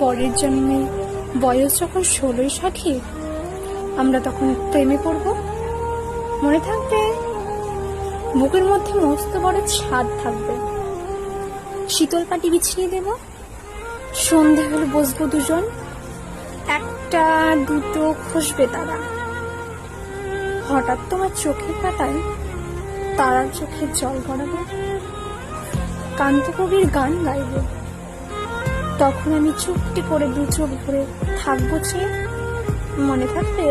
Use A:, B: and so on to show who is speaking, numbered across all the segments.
A: পরের জন্মে বয়স যখন 16-17 আমরা তখন প্রেমে পড়ব। মনে থাকবে, বুকের মধ্যে মস্ত বড় ছাদ থাকবে, শীতল পাটি বিছিয়ে দেব, সন্ধে হলে বসবো দুজন, একটা দুটো খসবে তারা। হঠাৎ তোমার চোখের পাতায় তারার চোখে জল গড়াবে, কান্তকবির গান গাইব। তখন আমি চুপটি করে দু চোখ ভরে থাকবো চেয়ে। মনে থাকবে,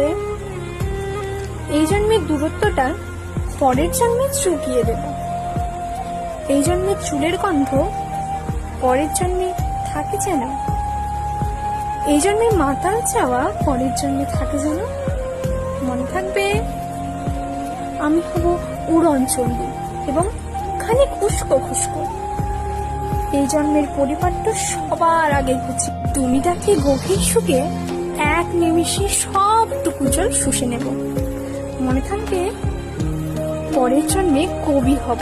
A: এই জন্মের দূরত্বটা পরের জন্মে চুকিয়ে দেব। এই জন্মের চুলের গন্ধ পরের জন্মে থাকে যেন, এই জন্মে মাতাল চাওয়া পরের জন্মে থাকে যেন। মনে থাকবে, আমি হব উড়ন চণ্ডী এবং খানিক উস্কো খুস্কো। এই জন্মের পরিপাট্য সবার আগে খুঁজি, তুমি তাকে গভীর সুখে এক নিমিষে সবটুকু জল শুষে নেব। মনে থাকবে, পরের জন্মে কবি হব,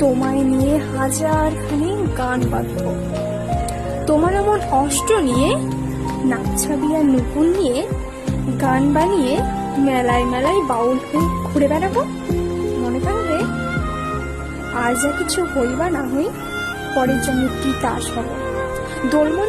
A: তোমায় নিয়ে হাজারখানি গান বাঁধব। তোমার এমন অষ্ট নিয়ে, নাকছাবি আর নুপুর নিয়ে গান বানিয়ে মেলায় মেলায় বাউল হয়ে ঘুরে বেড়াবো। মনে থাকবে, আর যা কিছু হই বা না হই, পরের জন্য তিতাস হব। দোলমন